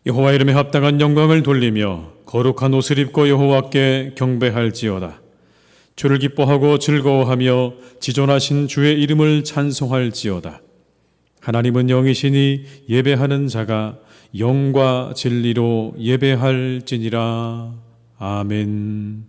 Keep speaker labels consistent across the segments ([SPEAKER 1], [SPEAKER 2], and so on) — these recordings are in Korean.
[SPEAKER 1] 여호와 이름에 합당한 영광을 돌리며 거룩한 옷을 입고 여호와께 경배할지어다. 주를 기뻐하고 즐거워하며 지존하신 주의 이름을 찬송할지어다. 하나님은 영이시니 예배하는 자가 영과 진리로 예배할지니라. 아멘.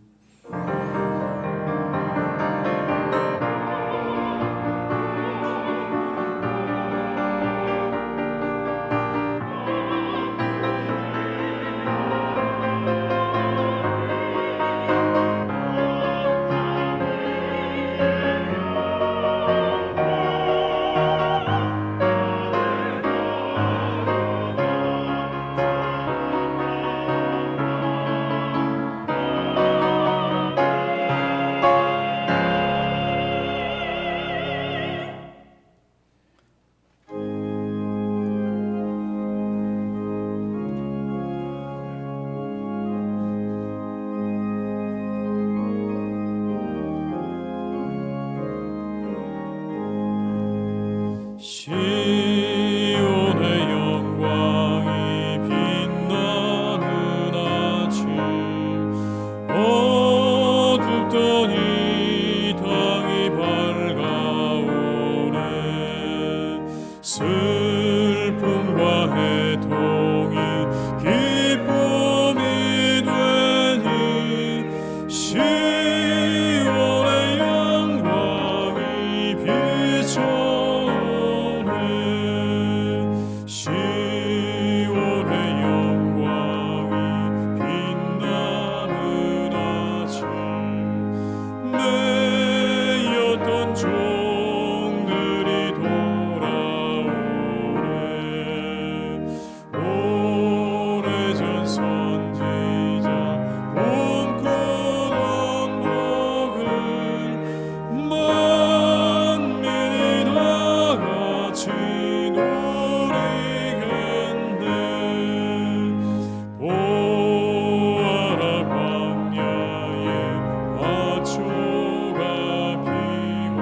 [SPEAKER 1] 시온의 영광이 빛나는 아침, 어둡던 이 땅이 밝아오네. 슬픔과 해통이 기쁨이 되니 시온의 영광이 비춰 시온의 영광이 빛나는 아침, 매였던 종들이 돌아오네. 오래전 선지자 꿈꾸던 복을 만민이 다같이 보아라 광야에 화초가 피고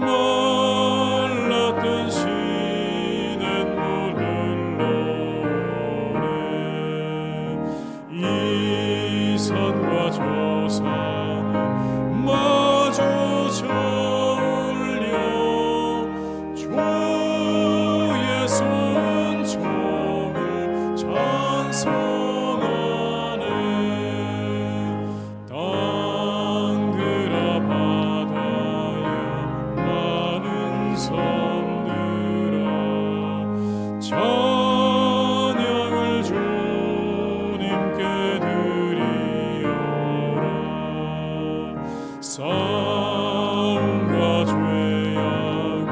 [SPEAKER 1] 말랐던 시냇물 흘러오네. 이 산과 저 산을 마주 저울려 주의 손총을 찬송하네. 땅들아 바다야 많은 섬들아 찬양을 주님께 드리어라. 싸움과 죄악이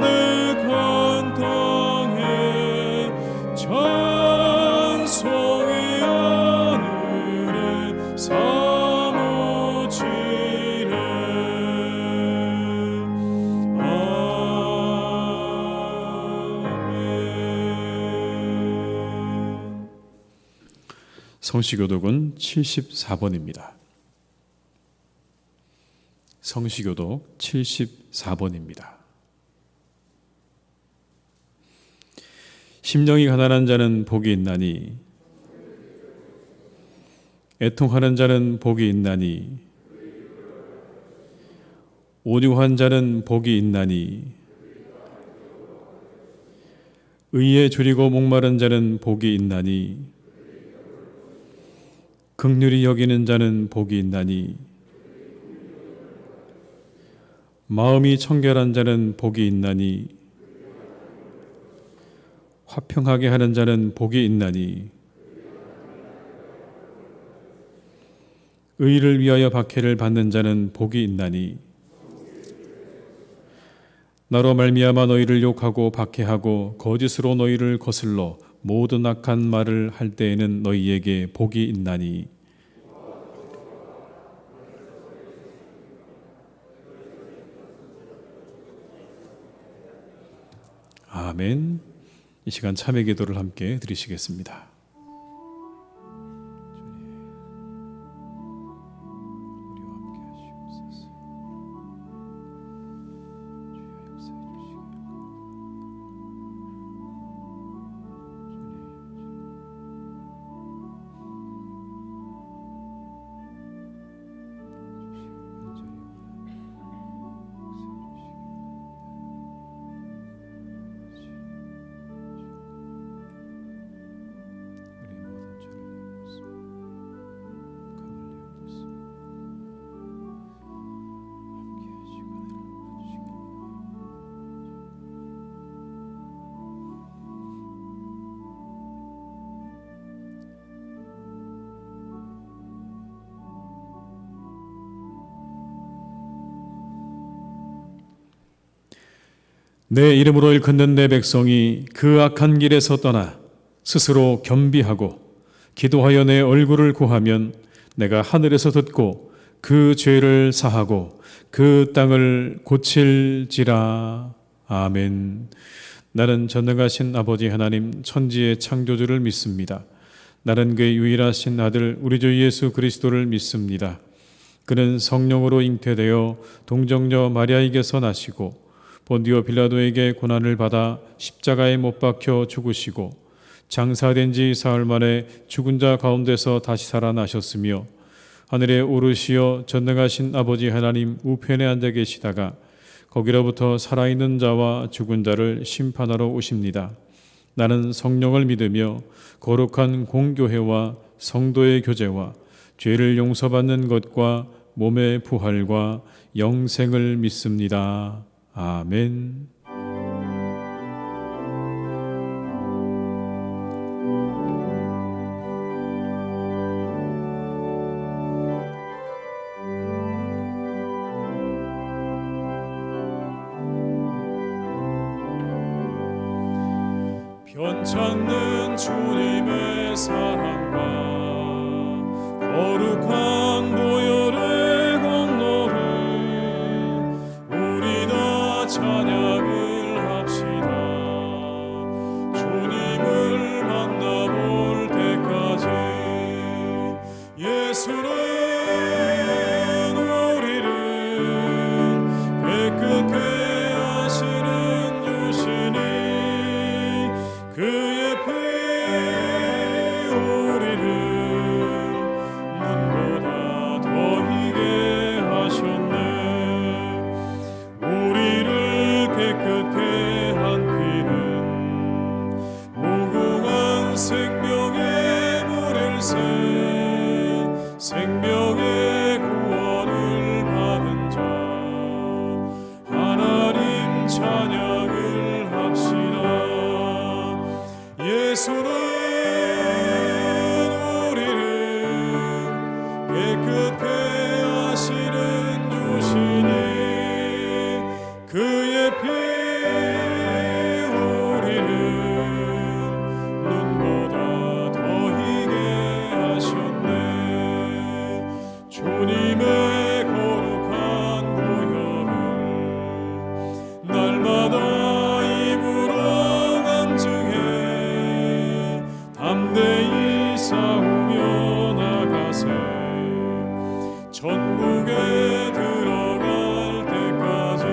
[SPEAKER 1] 가득한 땅에 찬송이 하늘에 사무치네. 아멘. 성시교독은 74번입니다. 성시교독 74번입니다. 심령이 가난한 자는 복이 있나니 애통하는 자는 복이 있나니 온유한 자는 복이 있나니 의에 줄이고 목마른 자는 복이 있나니 긍휼히 여기는 자는 복이 있나니 마음이 청결한 자는 복이 있나니 화평하게 하는 자는 복이 있나니 의를 위하여 박해를 받는 자는 복이 있나니 나로 말미암아 너희를 욕하고 박해하고 거짓으로 너희를 거슬러 모든 악한 말을 할 때에는 너희에게 복이 있나니 아멘. 이 시간 참회 기도를 함께 드리시겠습니다. 내 이름으로 일컫는 내 백성이 그 악한 길에서 떠나 스스로 겸비하고 기도하여 내 얼굴을 구하면 내가 하늘에서 듣고 그 죄를 사하고 그 땅을 고칠지라. 아멘. 나는 전능하신 아버지 하나님 천지의 창조주를 믿습니다. 나는 그의 유일하신 아들 우리 주 예수 그리스도를 믿습니다. 그는 성령으로 잉태되어 동정녀 마리아에게서 나시고 본디오 빌라도에게 고난을 받아 십자가에 못 박혀 죽으시고 장사된 지 사흘 만에 죽은 자 가운데서 다시 살아나셨으며 하늘에 오르시어 전능하신 아버지 하나님 우편에 앉아 계시다가 거기로부터 살아있는 자와 죽은 자를 심판하러 오십니다. 나는 성령을 믿으며 거룩한 공교회와 성도의 교제와 죄를 용서받는 것과 몸의 부활과 영생을 믿습니다. 아멘.
[SPEAKER 2] 변찮는 주님의 사랑과 거룩한 보혈의 공로를 우리 다 찬양을 합시다. 주님을 만나볼 때까지 예수는 우리를 깨끗게 하시는 유신이 그의 피 우리를 눈보다 더 희게 하셨네. 우리를 깨끗게 한 피는 무궁한 생명의 물일새 생명의 구원을 받은 자 하나님 찬양을 합시다. 예수는 우리를 깨끗게 하시는 유신이 그의 피 우리를 눈보다 더 희게 하셨네. 주님의 거룩한 보혈을 날마다 입으로 간증해 담대히 싸우며 나가세. 천국에 들어갈 때까지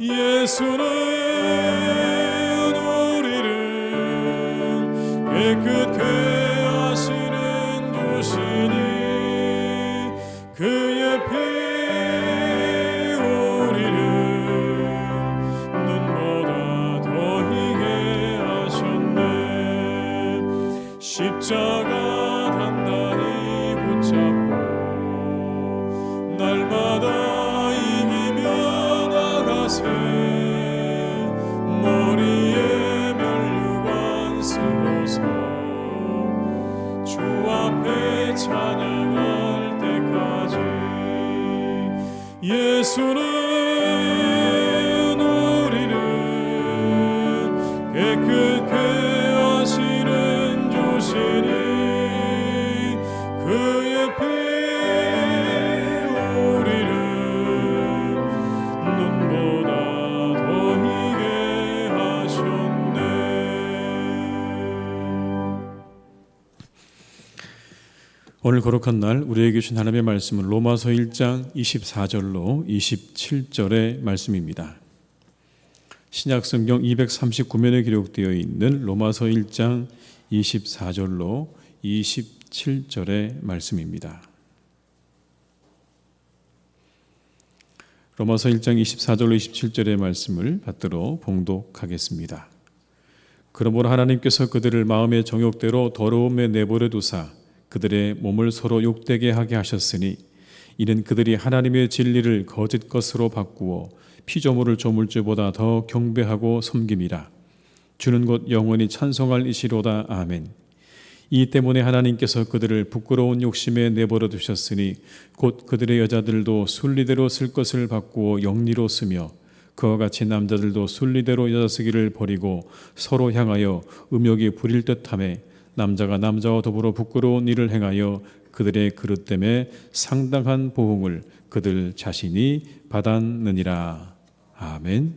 [SPEAKER 2] 예수는 우리를 깨끗게 하시는 유신이 그의 피 우리를 눈보다 더 희게 하셨네. 십자가 단단히 붙잡고 날마다 이기며 나가세. 머리에 면류관 쓰고서 주 앞에 찬양할 때까지 예수는 우리를 깨끗게 하시는 유신이 그의 피 우리를 눈보다 더 희게 하셨네.
[SPEAKER 1] 오늘 거룩한 날 우리에게 주신 하나님의 말씀은 로마서 1장 24절로 27절의 말씀입니다. 신약성경 239면에 기록되어 있는 로마서 1장 24절로 27절의 말씀입니다. 로마서 1장 24절로 27절의 말씀을 받들어 봉독하겠습니다. 그러므로 하나님께서 그들을 마음의 정욕대로 더러움에 내버려 두사 그들의 몸을 서로 욕되게 하게 하셨으니 이는 그들이 하나님의 진리를 거짓 것으로 바꾸어 피조물을 조물주보다 더 경배하고 섬김이라. 주는 곧 영원히 찬송할 이시로다. 아멘. 이 때문에 하나님께서 그들을 부끄러운 욕심에 내버려 두셨으니 곧 그들의 여자들도 순리대로 쓸 것을 바꾸어 영리로 쓰며 그와 같이 남자들도 순리대로 여자 쓰기를 버리고 서로 향하여 음욕이 부릴 듯하며 남자가 남자와 더불어 부끄러운 일을 행하여 그들의 그릇됨에 상당한 보응을 그들 자신이 받았느니라. 아멘.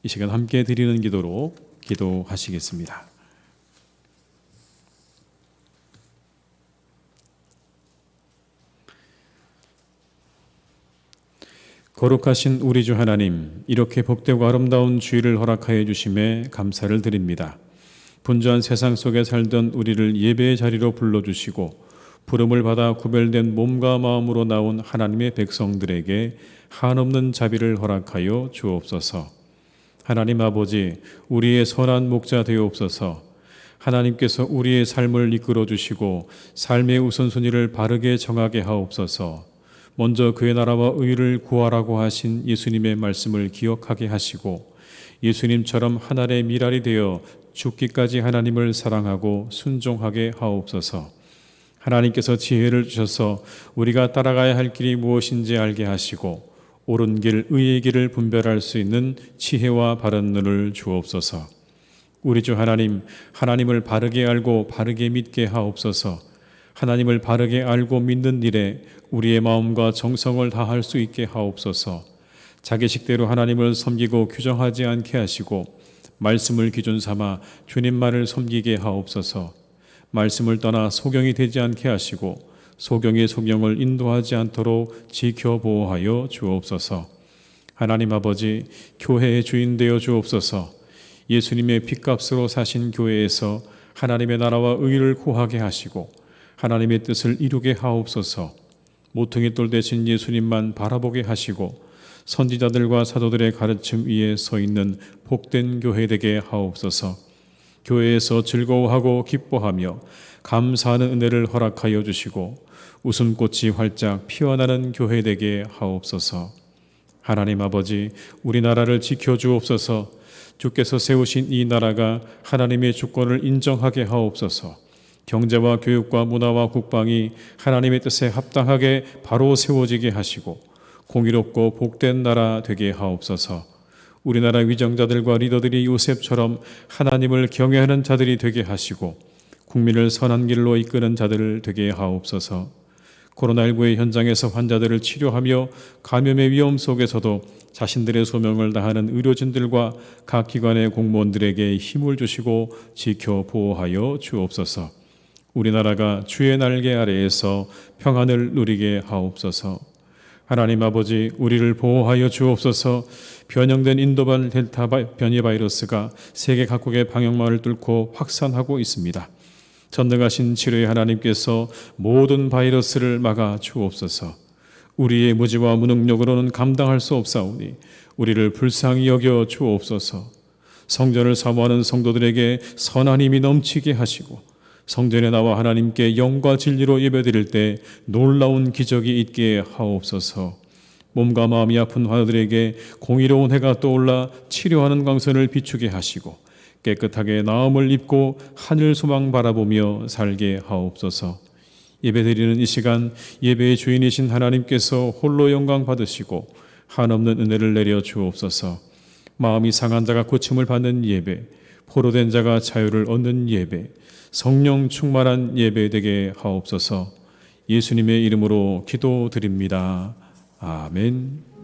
[SPEAKER 1] 이 시간 함께 드리는 기도로 기도하시겠습니다. 거룩하신 우리 주 하나님, 이렇게 복되고 아름다운 주일을 허락하여 주심에 감사를 드립니다. 분주한 세상 속에 살던 우리를 예배의 자리로 불러주시고 부름을 받아 구별된 몸과 마음으로 나온 하나님의 백성들에게 한없는 자비를 허락하여 주옵소서. 하나님 아버지, 우리의 선한 목자 되옵소서. 하나님께서 우리의 삶을 이끌어 주시고 삶의 우선순위를 바르게 정하게 하옵소서. 먼저 그의 나라와 의를 구하라고 하신 예수님의 말씀을 기억하게 하시고 예수님처럼 하늘의 미랄이 되어 죽기까지 하나님을 사랑하고 순종하게 하옵소서. 하나님께서 지혜를 주셔서 우리가 따라가야 할 길이 무엇인지 알게 하시고 옳은 길, 의의 길을 분별할 수 있는 지혜와 바른 눈을 주옵소서. 우리 주 하나님, 하나님을 바르게 알고 바르게 믿게 하옵소서. 하나님을 바르게 알고 믿는 일에 우리의 마음과 정성을 다할 수 있게 하옵소서. 자기식대로 하나님을 섬기고 규정하지 않게 하시고 말씀을 기준 삼아 주님만을 섬기게 하옵소서. 말씀을 떠나 소경이 되지 않게 하시고 소경의 소경을 인도하지 않도록 지켜 보호하여 주옵소서. 하나님 아버지, 교회의 주인 되어 주옵소서. 예수님의 핏값으로 사신 교회에서 하나님의 나라와 의를 구하게 하시고 하나님의 뜻을 이루게 하옵소서. 모퉁이 돌 대신 예수님만 바라보게 하시고 선지자들과 사도들의 가르침 위에 서 있는 복된 교회 되게 하옵소서. 교회에서 즐거워하고 기뻐하며 감사하는 은혜를 허락하여 주시고 웃음꽃이 활짝 피어나는 교회 되게 하옵소서. 하나님 아버지, 우리나라를 지켜주옵소서. 주께서 세우신 이 나라가 하나님의 주권을 인정하게 하옵소서. 경제와 교육과 문화와 국방이 하나님의 뜻에 합당하게 바로 세워지게 하시고 공의롭고 복된 나라 되게 하옵소서. 우리나라 위정자들과 리더들이 요셉처럼 하나님을 경외하는 자들이 되게 하시고 국민을 선한 길로 이끄는 자들을 되게 하옵소서. 코로나19의 현장에서 환자들을 치료하며 감염의 위험 속에서도 자신들의 소명을 다하는 의료진들과 각 기관의 공무원들에게 힘을 주시고 지켜 보호하여 주옵소서. 우리나라가 주의 날개 아래에서 평안을 누리게 하옵소서. 하나님 아버지, 우리를 보호하여 주옵소서. 변형된 인도발 델타 변이 바이러스가 세계 각국의 방역망을 뚫고 확산하고 있습니다. 전능하신 치료의 하나님께서 모든 바이러스를 막아 주옵소서. 우리의 무지와 무능력으로는 감당할 수 없사오니 우리를 불쌍히 여겨 주옵소서. 성전을 사모하는 성도들에게 선한 힘이 넘치게 하시고 성전에 나와 하나님께 영과 진리로 예배드릴 때 놀라운 기적이 있게 하옵소서. 몸과 마음이 아픈 환우들에게 공의로운 해가 떠올라 치료하는 광선을 비추게 하시고 깨끗하게 나음을 입고 하늘 소망 바라보며 살게 하옵소서. 예배드리는 이 시간 예배의 주인이신 하나님께서 홀로 영광 받으시고 한없는 은혜를 내려 주옵소서. 마음이 상한 자가 고침을 받는 예배, 포로된 자가 자유를 얻는 예배, 성령 충만한 예배 되게 하옵소서. 예수님의 이름으로 기도드립니다. 아멘.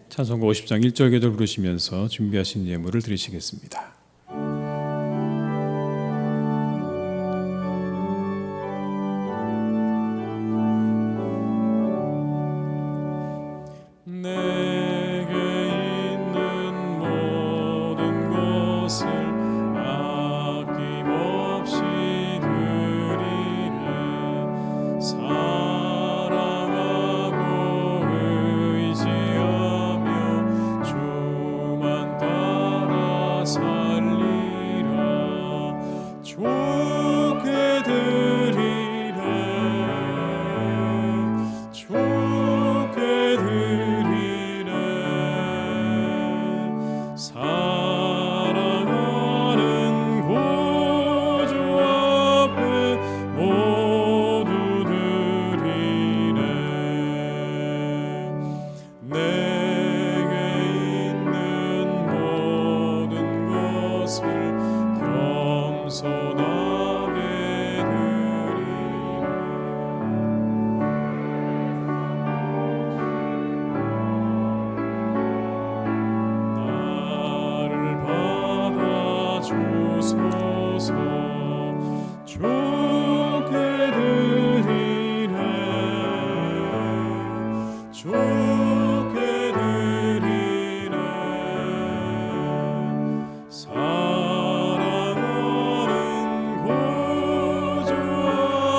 [SPEAKER 1] 찬송가 50장 1절 2절 부르시면서 준비하신 예물을 드리시겠습니다.
[SPEAKER 2] 내게 있는 모든 것을 아낌없이 드리네. 사랑하고 의지하며 주만 따라 살리라. 좋게 드리네. 좋게 드리네. 사랑하는 구주 앞에 모두 드리네. 내게 있는 모든 것을 겸손하게 드리네. 나를 받아주소서. 좋게 드리네. 좋게 드리네. 사랑하는 구주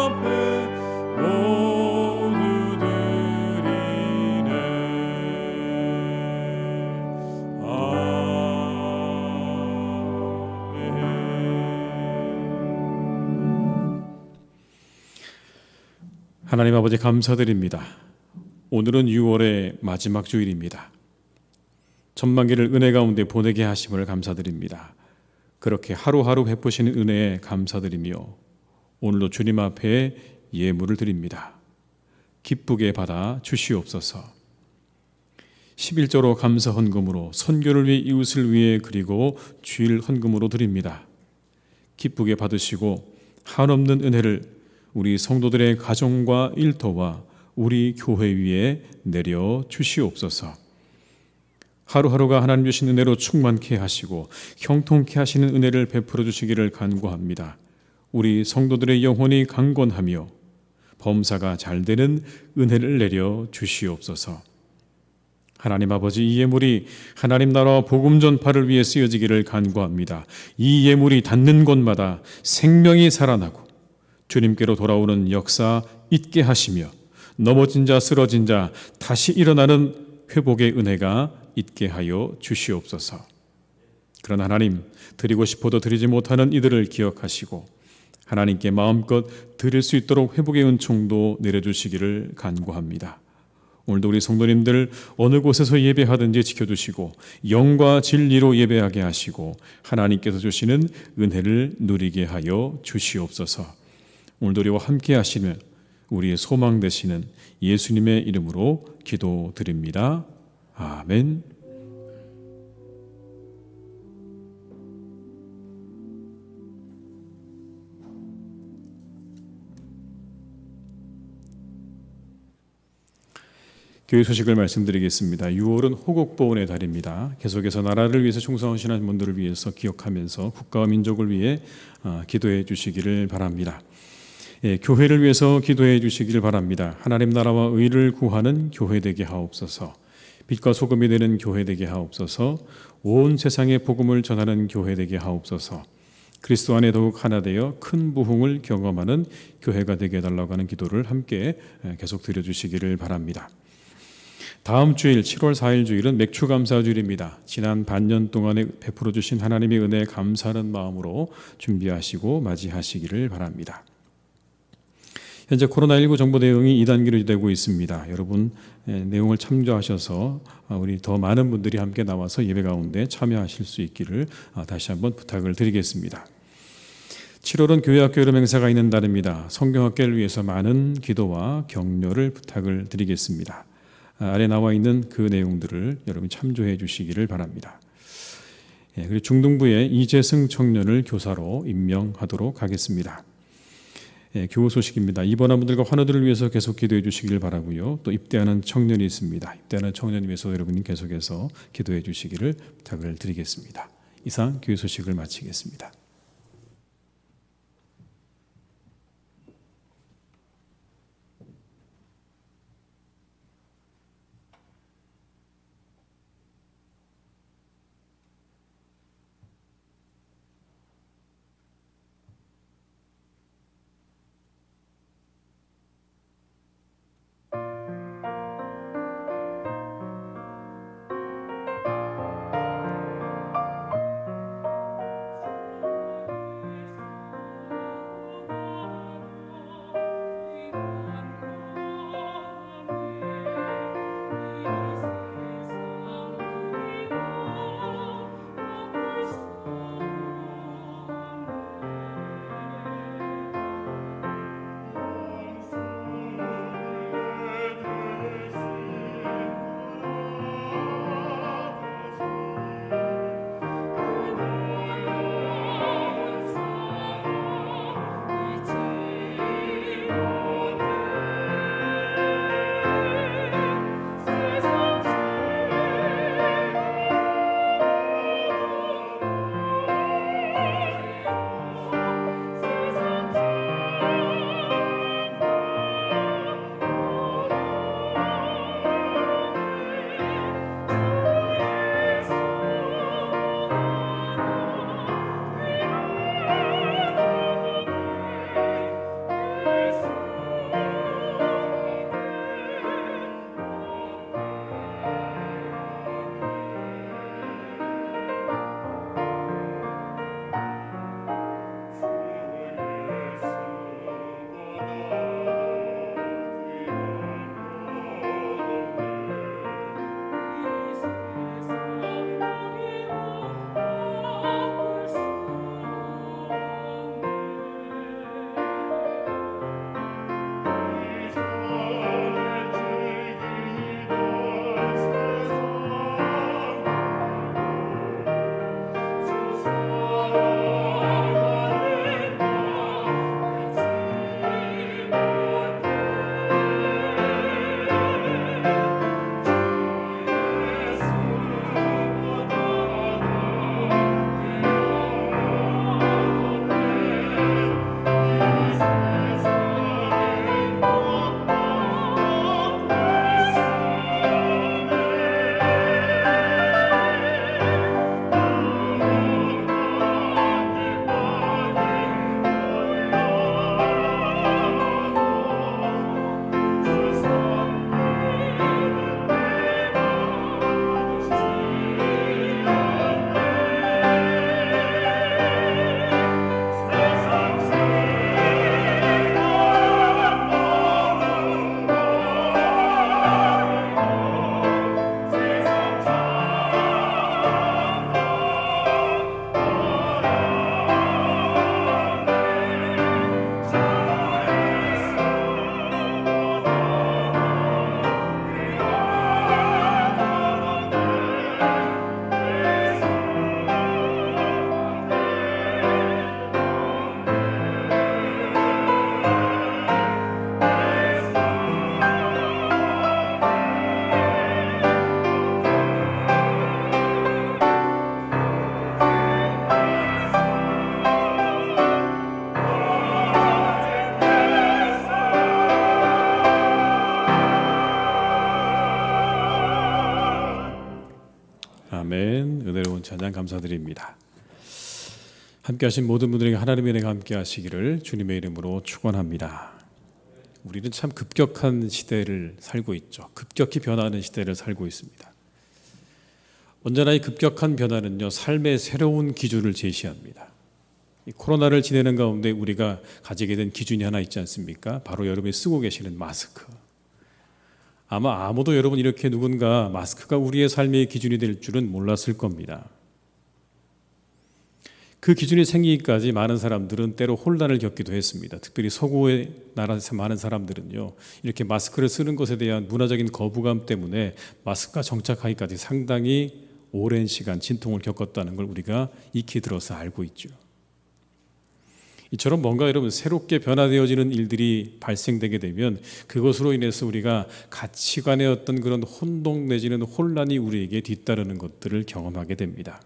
[SPEAKER 2] 앞에 모두 드리네.
[SPEAKER 1] 하나님 아버지 감사드립니다. 오늘은 6월의 마지막 주일입니다. 천만기를 은혜 가운데 보내게 하심을 감사드립니다. 그렇게 하루하루 베푸시는 은혜에 감사드리며 오늘도 주님 앞에 예물을 드립니다. 기쁘게 받아 주시옵소서. 11조로 감사 헌금으로 선교를 위해 이웃을 위해 그리고 주일 헌금으로 드립니다. 기쁘게 받으시고 한없는 은혜를 우리 성도들의 가정과 일터와 우리 교회 위에 내려 주시옵소서. 하루하루가 하나님 주신 은혜로 충만케 하시고 형통케 하시는 은혜를 베풀어 주시기를 간구합니다. 우리 성도들의 영혼이 강건하며 범사가 잘 되는 은혜를 내려 주시옵소서. 하나님 아버지, 이 예물이 하나님 나라와 복음 전파를 위해 쓰여지기를 간구합니다. 이 예물이 닿는 곳마다 생명이 살아나고 주님께로 돌아오는 역사 있게 하시며 넘어진 자 쓰러진 자 다시 일어나는 회복의 은혜가 있게 하여 주시옵소서. 그러나 하나님, 드리고 싶어도 드리지 못하는 이들을 기억하시고 하나님께 마음껏 드릴 수 있도록 회복의 은총도 내려주시기를 간구합니다. 오늘도 우리 성도님들 어느 곳에서 예배하든지 지켜주시고 영과 진리로 예배하게 하시고 하나님께서 주시는 은혜를 누리게 하여 주시옵소서. 오늘도 우리와 함께 하시는 우리의 소망 되시는 예수님의 이름으로 기도드립니다. 아멘. 교회 소식을 말씀드리겠습니다. 6월은 호국보훈의 달입니다. 계속해서 나라를 위해서 충성하시는 분들을 위해서 기억하면서 국가와 민족을 위해 기도해 주시기를 바랍니다. 교회를 위해서 기도해 주시기를 바랍니다. 하나님 나라와 의를 구하는 교회 되게 하옵소서. 빛과 소금이 되는 교회 되게 하옵소서. 온 세상에 복음을 전하는 교회 되게 하옵소서. 그리스도 안에 더욱 하나 되어 큰 부흥을 경험하는 교회가 되게 해달라고 하는 기도를 함께 계속 드려주시기를 바랍니다. 다음 주일 7월 4일 주일은 맥추감사주일입니다. 지난 반년 동안에 베풀어 주신 하나님의 은혜에 감사하는 마음으로 준비하시고 맞이하시기를 바랍니다. 현재 코로나19 정보 대응이 2단계로 유지되고 있습니다. 여러분 내용을 참조하셔서 우리 더 많은 분들이 함께 나와서 예배 가운데 참여하실 수 있기를 다시 한번 부탁을 드리겠습니다. 7월은 교회학교 여름 행사가 있는 달입니다. 성경학교를 위해서 많은 기도와 격려를 부탁을 드리겠습니다. 아래 나와 있는 그 내용들을 여러분 참조해 주시기를 바랍니다. 그리고 중등부에 이재승 청년을 교사로 임명하도록 하겠습니다. 교우 소식입니다. 입원한 분들과 환우들을 위해서 계속 기도해 주시길 바라고요. 또 입대하는 청년이 있습니다. 입대하는 청년 위해서 여러분이 계속해서 기도해 주시기를 부탁을 드리겠습니다. 이상 교우 소식을 마치겠습니다. 아멘. 은혜로운 찬양 감사드립니다. 함께하신 모든 분들에게 하나님의 은혜가 함께하시기를 주님의 이름으로 축원합니다. 우리는 참 급격한 시대를 살고 있죠. 급격히 변화하는 시대를 살고 있습니다. 언제나 이 급격한 변화는요, 삶의 새로운 기준을 제시합니다. 이 코로나를 지내는 가운데 우리가 가지게 된 기준이 하나 있지 않습니까? 바로 여러분이 쓰고 계시는 마스크. 아마 아무도 여러분 이렇게 누군가 마스크가 우리의 삶의 기준이 될 줄은 몰랐을 겁니다. 그 기준이 생기기까지 많은 사람들은 때로 혼란을 겪기도 했습니다. 특별히 서구의 나라에서 많은 사람들은요, 이렇게 마스크를 쓰는 것에 대한 문화적인 거부감 때문에 마스크가 정착하기까지 상당히 오랜 시간 진통을 겪었다는 걸 우리가 익히 들어서 알고 있죠. 이처럼 뭔가 여러분 새롭게 변화되어지는 일들이 발생되게 되면 그것으로 인해서 우리가 가치관의 어떤 그런 혼동 내지는 혼란이 우리에게 뒤따르는 것들을 경험하게 됩니다.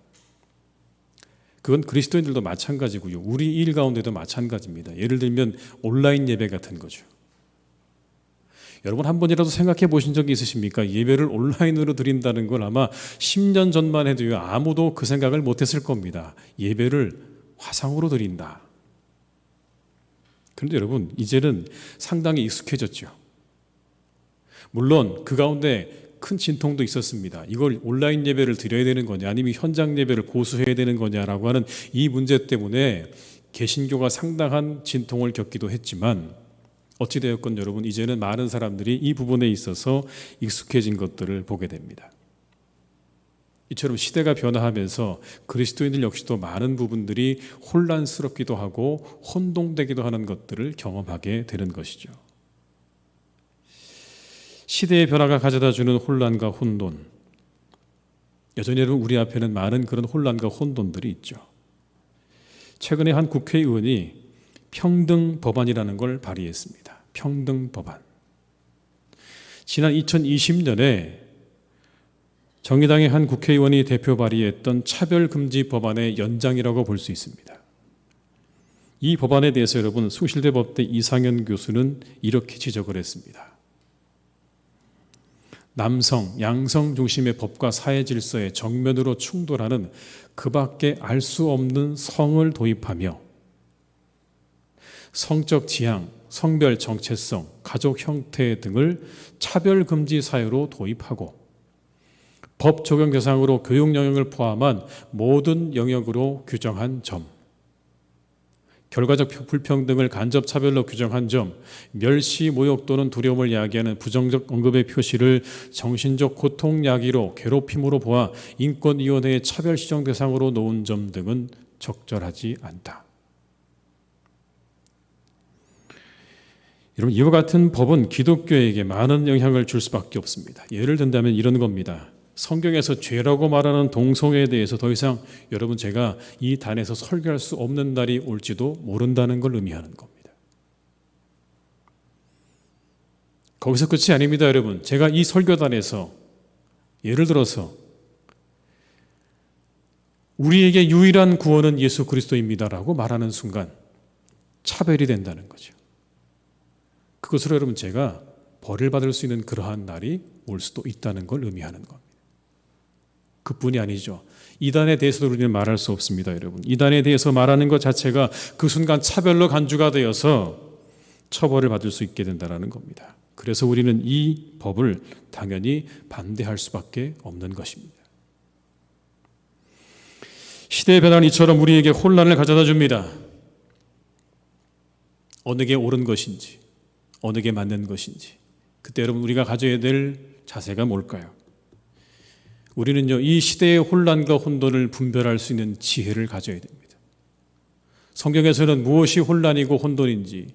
[SPEAKER 1] 그건 그리스도인들도 마찬가지고요. 우리 일 가운데도 마찬가지입니다. 예를 들면 온라인 예배 같은 거죠. 여러분 한 번이라도 생각해 보신 적이 있으십니까? 예배를 온라인으로 드린다는 걸 아마 10년 전만 해도요, 아무도 그 생각을 못했을 겁니다. 예배를 화상으로 드린다. 그런데 여러분 이제는 상당히 익숙해졌죠. 물론 그 가운데 큰 진통도 있었습니다. 이걸 온라인 예배를 드려야 되는 거냐 아니면 현장 예배를 고수해야 되는 거냐라고 하는 이 문제 때문에 개신교가 상당한 진통을 겪기도 했지만 어찌되었건 여러분 이제는 많은 사람들이 이 부분에 있어서 익숙해진 것들을 보게 됩니다. 이처럼 시대가 변화하면서 그리스도인들 역시도 많은 부분들이 혼란스럽기도 하고 혼동되기도 하는 것들을 경험하게 되는 것이죠. 시대의 변화가 가져다주는 혼란과 혼돈, 여전히 여러분 우리 앞에는 많은 그런 혼란과 혼돈들이 있죠. 최근에 한 국회의원이 평등 법안이라는 걸 발의했습니다. 평등 법안. 지난 2020년에 정의당의 한 국회의원이 대표 발의했던 차별금지 법안의 연장이라고 볼 수 있습니다. 이 법안에 대해서 여러분 숭실대 법대 이상현 교수는 이렇게 지적을 했습니다. 남성, 양성 중심의 법과 사회 질서에 정면으로 충돌하는 그밖에 알 수 없는 성을 도입하며 성적 지향, 성별 정체성, 가족 형태 등을 차별금지 사유로 도입하고 법 적용 대상으로 교육 영역을 포함한 모든 영역으로 규정한 점, 결과적 불평등을 간접 차별로 규정한 점, 멸시, 모욕 또는 두려움을 야기하는 부정적 언급의 표시를 정신적 고통 야기로 괴롭힘으로 보아 인권위원회의 차별 시정 대상으로 놓은 점 등은 적절하지 않다. 여러분 이와 같은 법은 기독교에게 많은 영향을 줄 수밖에 없습니다. 예를 든다면 이런 겁니다. 성경에서 죄라고 말하는 동성애에 대해서 더 이상 여러분 제가 이 단에서 설교할 수 없는 날이 올지도 모른다는 걸 의미하는 겁니다. 거기서 끝이 아닙니다, 여러분. 제가 이 설교단에서 예를 들어서 우리에게 유일한 구원은 예수 그리스도입니다라고 말하는 순간 차별이 된다는 거죠. 그것으로 여러분 제가 벌을 받을 수 있는 그러한 날이 올 수도 있다는 걸 의미하는 겁니다. 그뿐이 아니죠. 이단에 대해서도 우리는 말할 수 없습니다, 여러분. 이단에 대해서 말하는 것 자체가 그 순간 차별로 간주가 되어서 처벌을 받을 수 있게 된다는 겁니다. 그래서 우리는 이 법을 당연히 반대할 수밖에 없는 것입니다. 시대의 변화는 이처럼 우리에게 혼란을 가져다 줍니다. 어느 게 옳은 것인지, 어느 게 맞는 것인지. 그때 여러분 우리가 가져야 될 자세가 뭘까요? 우리는요 이 시대의 혼란과 혼돈을 분별할 수 있는 지혜를 가져야 됩니다. 성경에서는 무엇이 혼란이고 혼돈인지,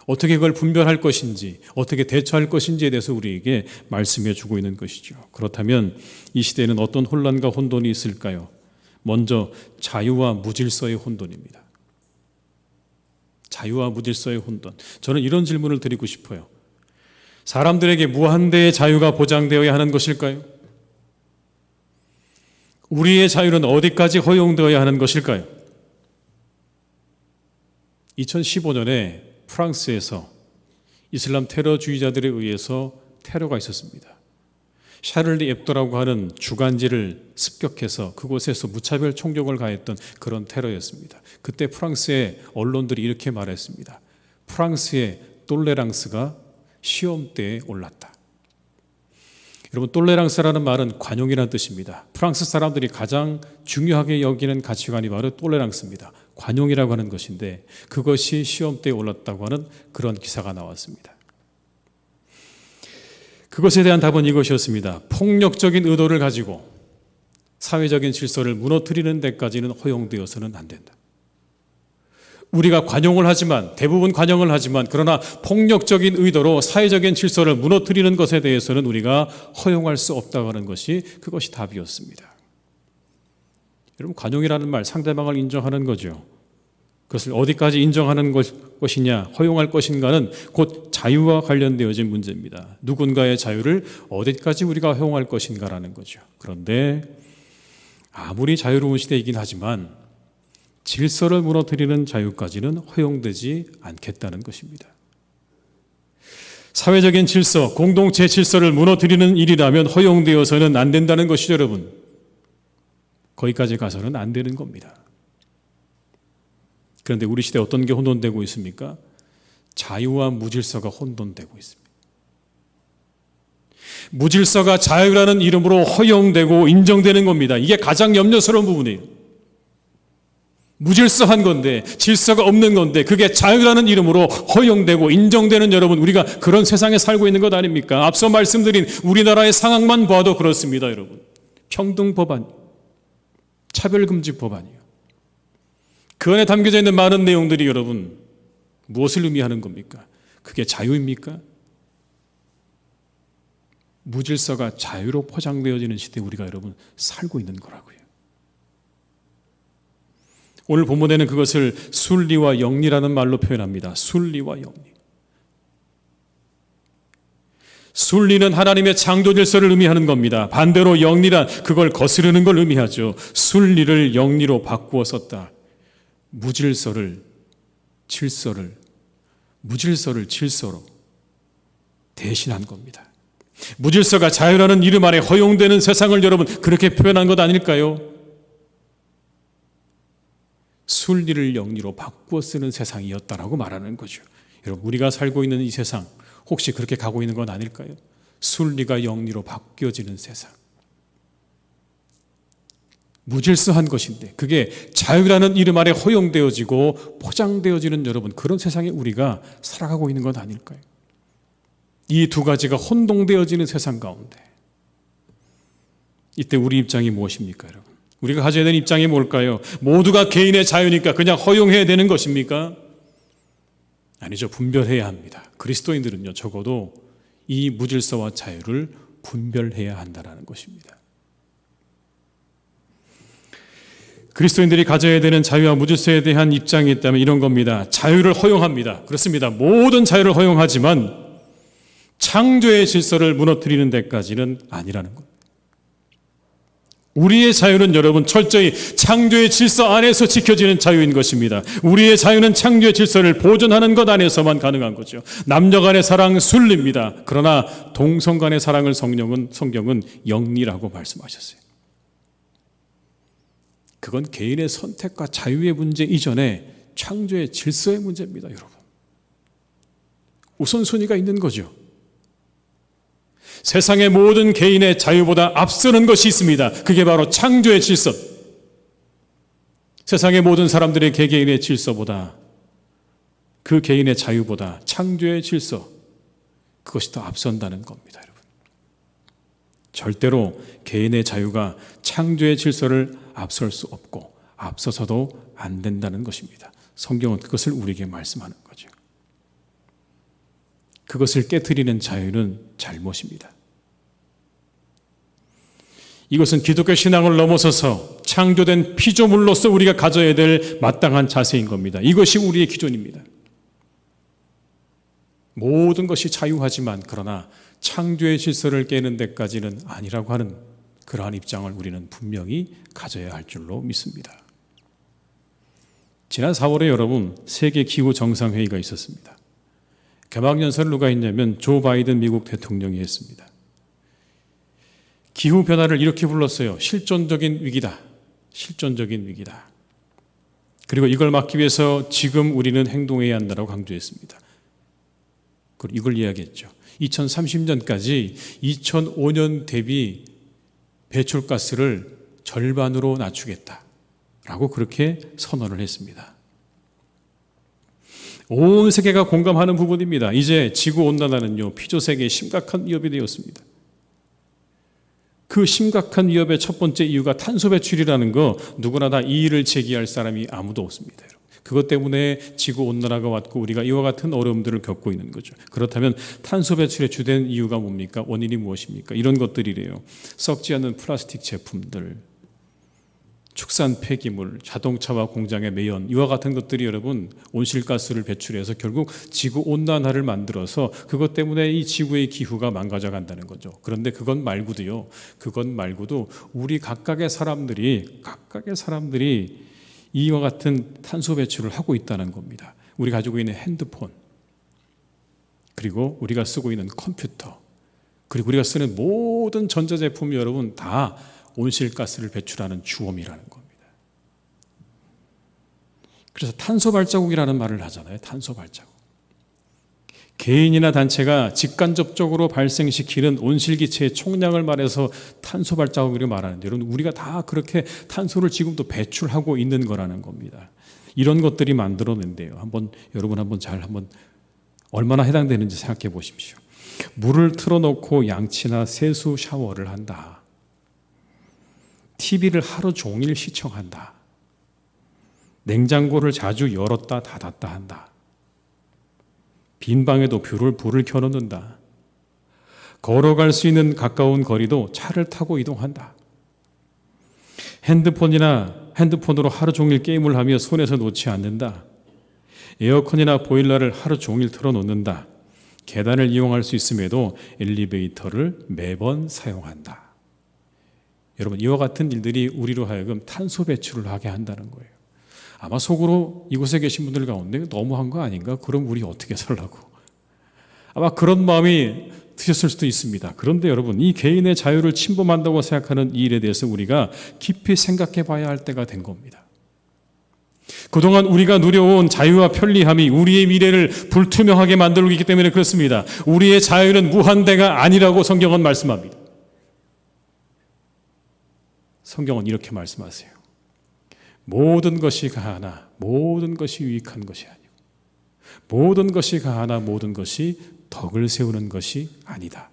[SPEAKER 1] 어떻게 그걸 분별할 것인지, 어떻게 대처할 것인지에 대해서 우리에게 말씀해 주고 있는 것이죠. 그렇다면 이 시대에는 어떤 혼란과 혼돈이 있을까요? 먼저 자유와 무질서의 혼돈입니다. 자유와 무질서의 혼돈. 저는 이런 질문을 드리고 싶어요. 사람들에게 무한대의 자유가 보장되어야 하는 것일까요? 우리의 자유는 어디까지 허용되어야 하는 것일까요? 2015년에 프랑스에서 이슬람 테러주의자들에 의해서 테러가 있었습니다. 샤를리 앱도라고 하는 주간지를 습격해서 그곳에서 무차별 총격을 가했던 그런 테러였습니다. 그때 프랑스의 언론들이 이렇게 말했습니다. 프랑스의 톨레랑스가 시험대에 올랐다. 여러분 톨레랑스라는 말은 관용이라는 뜻입니다. 프랑스 사람들이 가장 중요하게 여기는 가치관이 바로 톨레랑스입니다. 관용이라고 하는 것인데 그것이 시험대에 올랐다고 하는 그런 기사가 나왔습니다. 그것에 대한 답은 이것이었습니다. 폭력적인 의도를 가지고 사회적인 질서를 무너뜨리는 데까지는 허용되어서는 안 된다. 우리가 관용을 하지만, 대부분 관용을 하지만, 그러나 폭력적인 의도로 사회적인 질서를 무너뜨리는 것에 대해서는 우리가 허용할 수 없다고 하는 것이 그것이 답이었습니다. 여러분, 관용이라는 말, 상대방을 인정하는 거죠. 그것을 어디까지 인정하는 것이냐, 허용할 것인가는 곧 자유와 관련되어진 문제입니다. 누군가의 자유를 어디까지 우리가 허용할 것인가라는 거죠. 그런데 아무리 자유로운 시대이긴 하지만 질서를 무너뜨리는 자유까지는 허용되지 않겠다는 것입니다. 사회적인 질서, 공동체 질서를 무너뜨리는 일이라면 허용되어서는 안 된다는 것이죠, 여러분. 거기까지 가서는 안 되는 겁니다. 그런데 우리 시대에 어떤 게 혼돈되고 있습니까? 자유와 무질서가 혼돈되고 있습니다. 무질서가 자유라는 이름으로 허용되고 인정되는 겁니다. 이게 가장 염려스러운 부분이에요. 무질서한 건데, 질서가 없는 건데, 그게 자유라는 이름으로 허용되고 인정되는, 여러분, 우리가 그런 세상에 살고 있는 것 아닙니까? 앞서 말씀드린 우리나라의 상황만 봐도 그렇습니다, 여러분. 평등법안, 차별금지 법안이요. 그 안에 담겨져 있는 많은 내용들이 여러분 무엇을 의미하는 겁니까? 그게 자유입니까? 무질서가 자유로 포장되어지는 시대에 우리가 여러분 살고 있는 거라고요. 오늘 본문에는 그것을 순리와 영리라는 말로 표현합니다. 순리와 영리. 순리는 하나님의 창조 질서를 의미하는 겁니다. 반대로 영리란 그걸 거스르는 걸 의미하죠. 순리를 영리로 바꾸어 썼다. 무질서를 질서로 대신한 겁니다. 무질서가 자유라는 이름 아래 허용되는 세상을 여러분 그렇게 표현한 것 아닐까요? 순리를 영리로 바꾸어 쓰는 세상이었다라고 말하는 거죠. 여러분, 우리가 살고 있는 이 세상 혹시 그렇게 가고 있는 건 아닐까요? 순리가 영리로 바뀌어지는 세상. 무질서한 것인데 그게 자유라는 이름 아래 허용되어지고 포장되어지는, 여러분, 그런 세상에 우리가 살아가고 있는 건 아닐까요? 이 두 가지가 혼동되어지는 세상 가운데 이때 우리 입장이 무엇입니까, 여러분? 우리가 가져야 되는 입장이 뭘까요? 모두가 개인의 자유니까 그냥 허용해야 되는 것입니까? 아니죠. 분별해야 합니다. 그리스도인들은요, 적어도 이 무질서와 자유를 분별해야 한다는 것입니다. 그리스도인들이 가져야 되는 자유와 무질서에 대한 입장이 있다면 이런 겁니다. 자유를 허용합니다. 그렇습니다. 모든 자유를 허용하지만 창조의 질서를 무너뜨리는 데까지는 아니라는 것. 우리의 자유는 여러분 철저히 창조의 질서 안에서 지켜지는 자유인 것입니다. 우리의 자유는 창조의 질서를 보존하는 것 안에서만 가능한 거죠. 남녀 간의 사랑 순리입니다. 그러나 동성 간의 사랑을 성경은 영리라고 말씀하셨어요. 그건 개인의 선택과 자유의 문제 이전에 창조의 질서의 문제입니다, 여러분. 우선순위가 있는 거죠. 세상의 모든 개인의 자유보다 앞서는 것이 있습니다. 그게 바로 창조의 질서. 세상의 모든 사람들의 개개인의 질서보다, 그 개인의 자유보다 창조의 질서, 그것이 더 앞선다는 겁니다, 여러분. 절대로 개인의 자유가 창조의 질서를 앞설 수 없고 앞서서도 안 된다는 것입니다. 성경은 그것을 우리에게 말씀하는 거죠. 그것을 깨트리는 자유는 잘못입니다. 이것은 기독교 신앙을 넘어서서 창조된 피조물로서 우리가 가져야 될 마땅한 자세인 겁니다. 이것이 우리의 기존입니다. 모든 것이 자유하지만 그러나 창조의 질서를 깨는 데까지는 아니라고 하는 그러한 입장을 우리는 분명히 가져야 할 줄로 믿습니다. 지난 4월에 여러분 세계 기후 정상회의가 있었습니다. 개막 연설을 누가 했냐면 조 바이든 미국 대통령이 했습니다. 기후 변화를 이렇게 불렀어요. 실존적인 위기다. 실존적인 위기다. 그리고 이걸 막기 위해서 지금 우리는 행동해야 한다고 강조했습니다. 그리고 이걸 이야기했죠. 2030년까지 2005년 대비 배출가스를 절반으로 낮추겠다라고 그렇게 선언을 했습니다. 온 세계가 공감하는 부분입니다. 이제 지구온난화는요, 피조세계에 심각한 위협이 되었습니다. 그 심각한 위협의 첫 번째 이유가 탄소 배출이라는 거, 누구나 다 이의를 제기할 사람이 아무도 없습니다. 그것 때문에 지구온난화가 왔고 우리가 이와 같은 어려움들을 겪고 있는 거죠. 그렇다면 탄소 배출의 주된 이유가 뭡니까? 원인이 무엇입니까? 이런 것들이래요. 썩지 않는 플라스틱 제품들, 축산 폐기물, 자동차와 공장의 매연, 이와 같은 것들이 여러분 온실가스를 배출해서 결국 지구온난화를 만들어서 그것 때문에 이 지구의 기후가 망가져 간다는 거죠. 그런데 그것 말고도 우리 각각의 사람들이 이와 같은 탄소 배출을 하고 있다는 겁니다. 우리 가지고 있는 핸드폰, 그리고 우리가 쓰고 있는 컴퓨터, 그리고 우리가 쓰는 모든 전자제품이 여러분 다 온실가스를 배출하는 주범이라는 겁니다. 그래서 탄소 발자국이라는 말을 하잖아요. 탄소 발자국. 개인이나 단체가 직간접적으로 발생시키는 온실기체의 총량을 말해서 탄소 발자국이라고 말하는데, 여러분 우리가 다 그렇게 탄소를 지금도 배출하고 있는 거라는 겁니다. 이런 것들이 만들어낸대요. 여러분 한번 얼마나 해당되는지 생각해 보십시오. 물을 틀어놓고 양치나 세수, 샤워를 한다. TV를 하루 종일 시청한다. 냉장고를 자주 열었다 닫았다 한다. 빈 방에도 불을 켜놓는다. 걸어갈 수 있는 가까운 거리도 차를 타고 이동한다. 핸드폰으로 하루 종일 게임을 하며 손에서 놓지 않는다. 에어컨이나 보일러를 하루 종일 틀어놓는다. 계단을 이용할 수 있음에도 엘리베이터를 매번 사용한다. 여러분, 이와 같은 일들이 우리로 하여금 탄소 배출을 하게 한다는 거예요. 아마 속으로 이곳에 계신 분들 가운데 너무한 거 아닌가? 그럼 우리 어떻게 살라고? 아마 그런 마음이 드셨을 수도 있습니다. 그런데 여러분, 이 개인의 자유를 침범한다고 생각하는 이 일에 대해서 우리가 깊이 생각해 봐야 할 때가 된 겁니다. 그동안 우리가 누려온 자유와 편리함이 우리의 미래를 불투명하게 만들고 있기 때문에 그렇습니다. 우리의 자유는 무한대가 아니라고 성경은 말씀합니다. 성경은 이렇게 말씀하세요. 모든 것이 가하나 모든 것이 유익한 것이 아니고, 모든 것이 가하나 모든 것이 덕을 세우는 것이 아니다.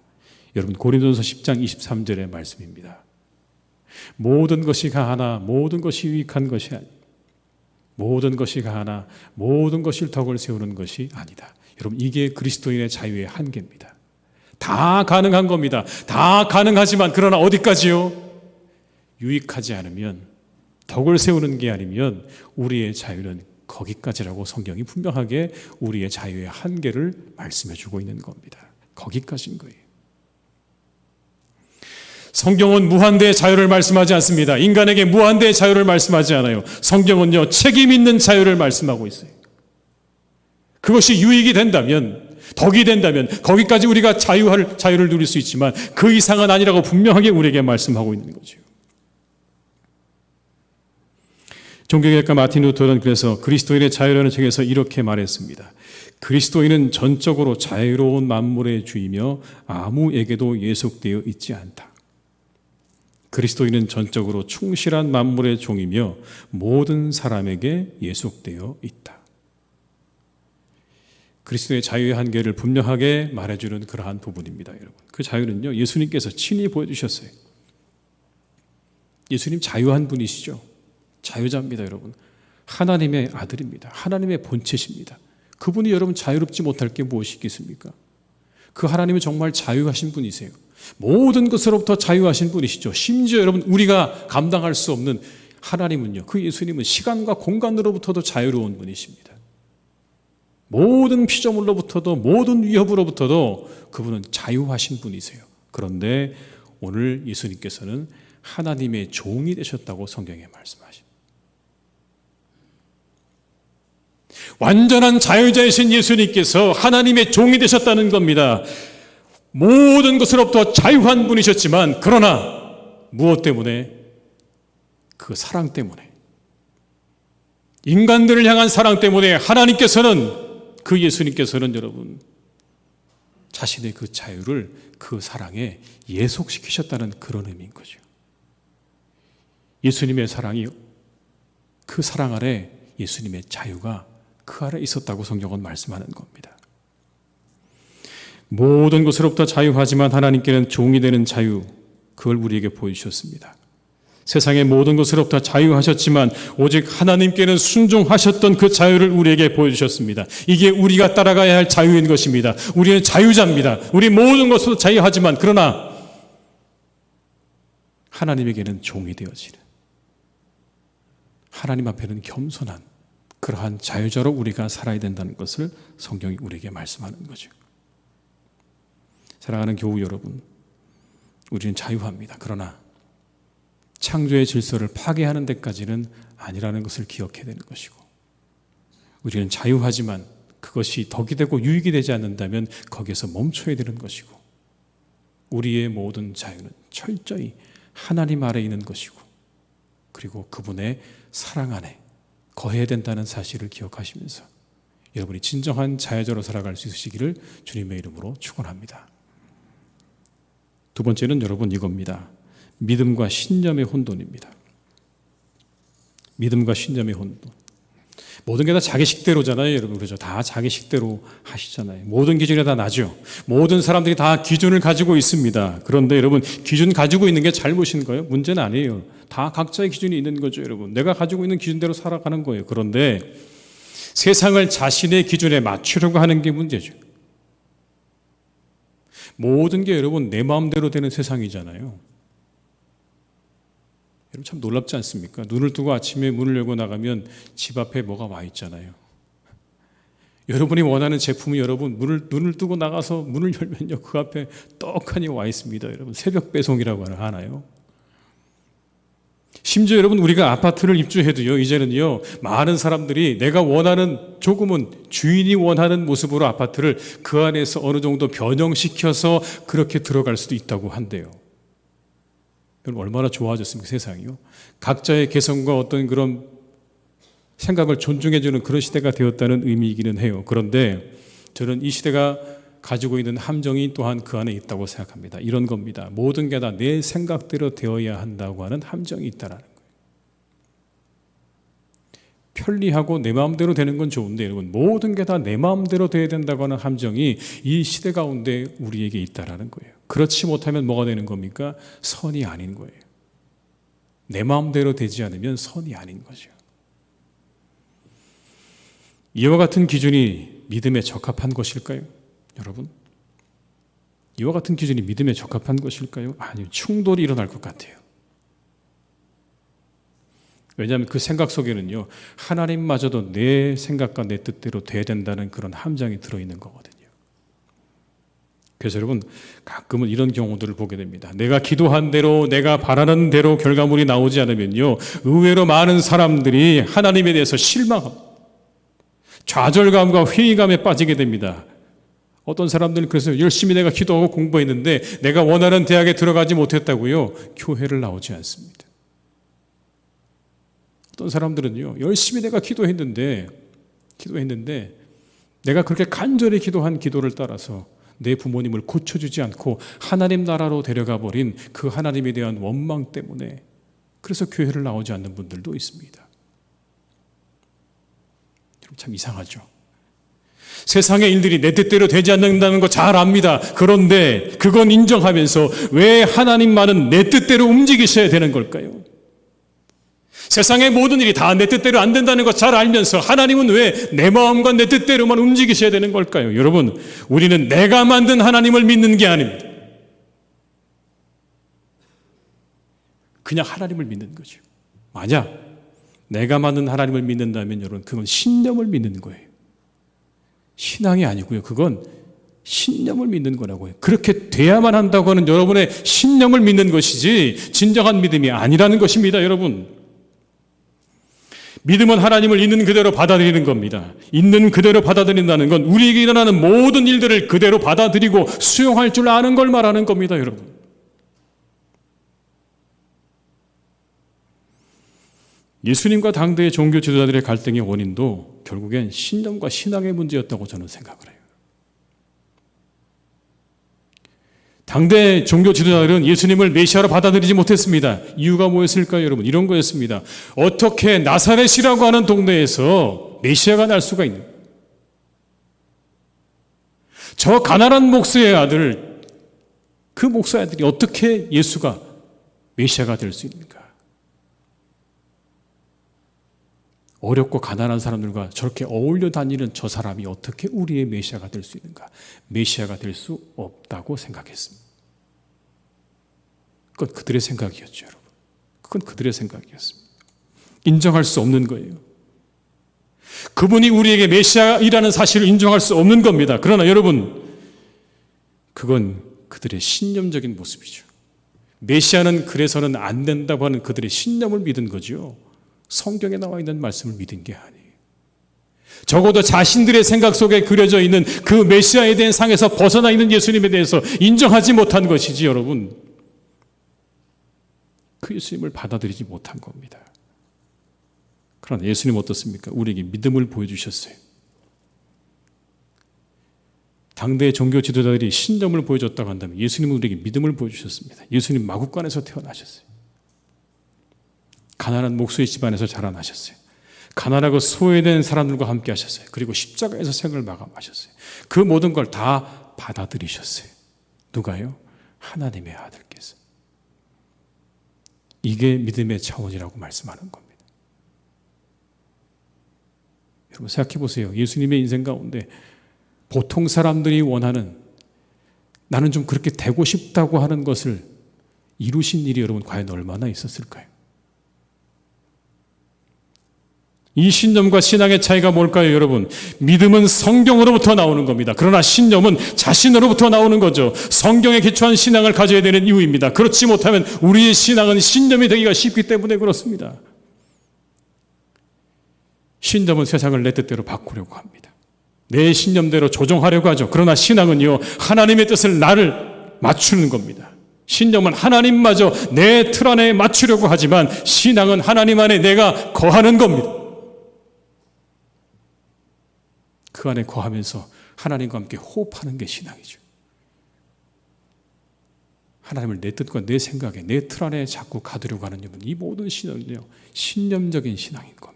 [SPEAKER 1] 여러분, 고린도전서 10장 23절의 말씀입니다. 모든 것이 가하나 모든 것이 유익한 것이 아니고, 모든 것이 가하나 모든 것이 덕을 세우는 것이 아니다. 여러분, 이게 그리스도인의 자유의 한계입니다. 다 가능한 겁니다. 다 가능하지만 그러나 어디까지요? 유익하지 않으면, 덕을 세우는 게 아니면 우리의 자유는 거기까지라고 성경이 분명하게 우리의 자유의 한계를 말씀해 주고 있는 겁니다. 거기까지인 거예요. 성경은 무한대의 자유를 말씀하지 않습니다. 인간에게 무한대의 자유를 말씀하지 않아요. 성경은요, 책임 있는 자유를 말씀하고 있어요. 그것이 유익이 된다면, 덕이 된다면 거기까지 우리가 자유를 누릴 수 있지만 그 이상은 아니라고 분명하게 우리에게 말씀하고 있는 거죠. 종교개혁가 마틴 루터는 그래서 그리스도인의 자유라는 책에서 이렇게 말했습니다. 그리스도인은 전적으로 자유로운 만물의 주이며 아무에게도 예속되어 있지 않다. 그리스도인은 전적으로 충실한 만물의 종이며 모든 사람에게 예속되어 있다. 그리스도의 자유의 한계를 분명하게 말해주는 그러한 부분입니다, 여러분. 그 자유는요, 예수님께서 친히 보여주셨어요. 예수님 자유한 분이시죠. 자유자입니다, 여러분. 하나님의 아들입니다. 하나님의 본체십니다. 그분이 여러분 자유롭지 못할 게 무엇이 있겠습니까? 그 하나님은 정말 자유하신 분이세요. 모든 것으로부터 자유하신 분이시죠. 심지어 여러분, 우리가 감당할 수 없는 하나님은요, 그 예수님은 시간과 공간으로부터도 자유로운 분이십니다. 모든 피조물로부터도, 모든 위협으로부터도 그분은 자유하신 분이세요. 그런데 오늘 예수님께서는 하나님의 종이 되셨다고 성경에 말씀하십니다. 완전한 자유자이신 예수님께서 하나님의 종이 되셨다는 겁니다. 모든 것으로부터 자유한 분이셨지만, 그러나 무엇 때문에? 그 사랑 때문에, 인간들을 향한 사랑 때문에 그 예수님께서는 여러분 자신의 그 자유를 그 사랑에 예속시키셨다는 그런 의미인 거죠. 예수님의 사랑이, 그 사랑 아래 예수님의 자유가 그 아래 있었다고 성경은 말씀하는 겁니다. 모든 것으로부터 자유하지만 하나님께는 종이 되는 자유, 그걸 우리에게 보여주셨습니다. 세상의 모든 것으로부터 자유하셨지만 오직 하나님께는 순종하셨던 그 자유를 우리에게 보여주셨습니다. 이게 우리가 따라가야 할 자유인 것입니다. 우리는 자유자입니다. 우리 모든 것으로 자유하지만 그러나 하나님에게는 종이 되어지는, 하나님 앞에는 겸손한 그러한 자유자로 우리가 살아야 된다는 것을 성경이 우리에게 말씀하는 거죠. 사랑하는 교우 여러분, 우리는 자유합니다. 그러나 창조의 질서를 파괴하는 데까지는 아니라는 것을 기억해야 되는 것이고, 우리는 자유하지만 그것이 덕이 되고 유익이 되지 않는다면 거기에서 멈춰야 되는 것이고, 우리의 모든 자유는 철저히 하나님 아래에 있는 것이고, 그리고 그분의 사랑 안에 거해야 된다는 사실을 기억하시면서 여러분이 진정한 자유자로 살아갈 수 있으시기를 주님의 이름으로 축원합니다. 두 번째는 여러분 이겁니다. 믿음과 신념의 혼돈입니다. 믿음과 신념의 혼돈. 모든 게 다 자기 식대로잖아요, 여러분. 그렇죠? 다 자기 식대로 하시잖아요. 모든 기준이 다 나죠. 모든 사람들이 다 기준을 가지고 있습니다. 그런데 여러분, 기준 가지고 있는 게 잘못인 거예요? 문제는 아니에요. 다 각자의 기준이 있는 거죠, 여러분. 내가 가지고 있는 기준대로 살아가는 거예요. 그런데 세상을 자신의 기준에 맞추려고 하는 게 문제죠. 모든 게 여러분 내 마음대로 되는 세상이잖아요. 여러분 참 놀랍지 않습니까? 눈을 뜨고 아침에 문을 열고 나가면 집 앞에 뭐가 와 있잖아요. 여러분이 원하는 제품이 여러분 눈을 뜨고 나가서 문을 열면요, 그 앞에 떡하니 와 있습니다. 여러분 새벽 배송이라고 하나요? 심지어 여러분 우리가 아파트를 입주해도요, 이제는요 많은 사람들이 내가 원하는, 조금은 주인이 원하는 모습으로 아파트를 그 안에서 어느 정도 변형시켜서 그렇게 들어갈 수도 있다고 한대요. 여러분 얼마나 좋아졌습니까, 세상이요? 각자의 개성과 어떤 그런 생각을 존중해주는 그런 시대가 되었다는 의미이기는 해요. 그런데 저는 이 시대가 가지고 있는 함정이 또한 그 안에 있다고 생각합니다. 이런 겁니다. 모든 게 다 내 생각대로 되어야 한다고 하는 함정이 있다는 거예요. 편리하고 내 마음대로 되는 건 좋은데 여러분, 모든 게 다 내 마음대로 되어야 된다고 하는 함정이 이 시대 가운데 우리에게 있다는 거예요. 그렇지 못하면 뭐가 되는 겁니까? 선이 아닌 거예요. 내 마음대로 되지 않으면 선이 아닌 거죠. 이와 같은 기준이 믿음에 적합한 것일까요? 여러분, 이와 같은 기준이 믿음에 적합한 것일까요? 아니요, 충돌이 일어날 것 같아요. 왜냐하면 그 생각 속에는요, 하나님마저도 내 생각과 내 뜻대로 돼야 된다는 그런 함정이 들어있는 거거든요. 그래서 여러분, 가끔은 이런 경우들을 보게 됩니다. 내가 기도한 대로, 내가 바라는 대로 결과물이 나오지 않으면요, 의외로 많은 사람들이 하나님에 대해서 실망합니다. 좌절감과 회의감에 빠지게 됩니다. 어떤 사람들은 그래서 열심히 내가 기도하고 공부했는데 내가 원하는 대학에 들어가지 못했다고요, 교회를 나오지 않습니다. 어떤 사람들은요, 열심히 내가 기도했는데 내가 그렇게 간절히 기도한 기도를 따라서 내 부모님을 고쳐주지 않고 하나님 나라로 데려가 버린 그 하나님에 대한 원망 때문에 그래서 교회를 나오지 않는 분들도 있습니다. 참 이상하죠. 세상의 일들이 내 뜻대로 되지 않는다는 거 잘 압니다. 그런데 그건 인정하면서 왜 하나님만은 내 뜻대로 움직이셔야 되는 걸까요? 세상의 모든 일이 다 내 뜻대로 안 된다는 거 잘 알면서 하나님은 왜 내 마음과 내 뜻대로만 움직이셔야 되는 걸까요? 여러분, 우리는 내가 만든 하나님을 믿는 게 아닙니다. 그냥 하나님을 믿는 거죠. 만약 내가 만든 하나님을 믿는다면 여러분, 그건 신념을 믿는 거예요. 신앙이 아니고요, 그건 신념을 믿는 거라고요. 그렇게 돼야만 한다고 하는 여러분의 신념을 믿는 것이지 진정한 믿음이 아니라는 것입니다. 여러분, 믿음은 하나님을 있는 그대로 받아들이는 겁니다. 있는 그대로 받아들인다는 건 우리에게 일어나는 모든 일들을 그대로 받아들이고 수용할 줄 아는 걸 말하는 겁니다. 여러분, 예수님과 당대의 종교 지도자들의 갈등의 원인도 결국엔 신념과 신앙의 문제였다고 저는 생각을 해요. 당대 종교 지도자들은 예수님을 메시아로 받아들이지 못했습니다. 이유가 뭐였을까요, 여러분? 이런 거였습니다. 어떻게 나사렛이라고 하는 동네에서 메시아가 날 수가 있는, 저 가난한 목수의 아들, 그 목사의 아들이 어떻게 예수가 메시아가 될 수 있는가? 어렵고 가난한 사람들과 저렇게 어울려 다니는 저 사람이 어떻게 우리의 메시아가 될 수 있는가? 메시아가 될 수 없다고 생각했습니다. 그건 그들의 생각이었죠, 여러분. 그건 그들의 생각이었습니다. 인정할 수 없는 거예요. 그분이 우리에게 메시아이라는 사실을 인정할 수 없는 겁니다. 그러나 여러분, 그건 그들의 신념적인 모습이죠. 메시아는 그래서는 안 된다고 하는 그들의 신념을 믿은 거죠. 성경에 나와 있는 말씀을 믿은 게 아니에요. 적어도 자신들의 생각 속에 그려져 있는 그 메시아에 대한 상에서 벗어나 있는 예수님에 대해서 인정하지 못한 것이지, 여러분. 그 예수님을 받아들이지 못한 겁니다. 그러나 예수님 어떻습니까? 우리에게 믿음을 보여주셨어요. 당대의 종교 지도자들이 신념을 보여줬다고 한다면 예수님은 우리에게 믿음을 보여주셨습니다. 예수님 마국간에서 태어나셨어요. 가난한 목수의 집안에서 자라나셨어요. 가난하고 소외된 사람들과 함께 하셨어요. 그리고 십자가에서 생을 마감하셨어요. 그 모든 걸 다 받아들이셨어요. 누가요? 하나님의 아들께서. 이게 믿음의 차원이라고 말씀하는 겁니다. 여러분 생각해 보세요. 예수님의 인생 가운데 보통 사람들이 원하는, 나는 좀 그렇게 되고 싶다고 하는 것을 이루신 일이 여러분 과연 얼마나 있었을까요? 이 신념과 신앙의 차이가 뭘까요, 여러분? 믿음은 성경으로부터 나오는 겁니다. 그러나 신념은 자신으로부터 나오는 거죠. 성경에 기초한 신앙을 가져야 되는 이유입니다. 그렇지 못하면 우리의 신앙은 신념이 되기가 쉽기 때문에 그렇습니다. 신념은 세상을 내 뜻대로 바꾸려고 합니다. 내 신념대로 조종하려고 하죠. 그러나 신앙은요, 하나님의 뜻을 나를 맞추는 겁니다. 신념은 하나님마저 내 틀 안에 맞추려고 하지만 신앙은 하나님 안에 내가 거하는 겁니다. 그 안에 거하면서 하나님과 함께 호흡하는 게 신앙이죠. 하나님을 내 뜻과 내 생각에, 내 틀 안에 자꾸 가두려고 하는 이 모든 신앙은요, 신념적인 신앙인 겁니다.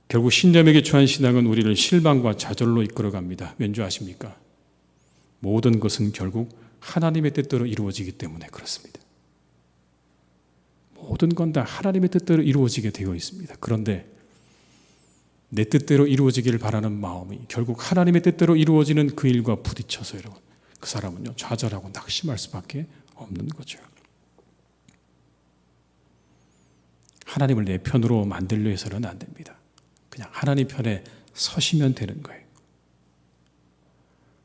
[SPEAKER 1] 결국 신념에 기초한 신앙은 우리를 실망과 좌절로 이끌어갑니다. 왠지 아십니까? 모든 것은 결국 하나님의 뜻대로 이루어지기 때문에 그렇습니다. 모든 건 다 하나님의 뜻대로 이루어지게 되어 있습니다. 그런데 내 뜻대로 이루어지기를 바라는 마음이 결국 하나님의 뜻대로 이루어지는 그 일과 부딪혀서 여러분, 그 사람은요, 좌절하고 낙심할 수밖에 없는 거죠. 하나님을 내 편으로 만들려 해서는 안 됩니다. 그냥 하나님 편에 서시면 되는 거예요.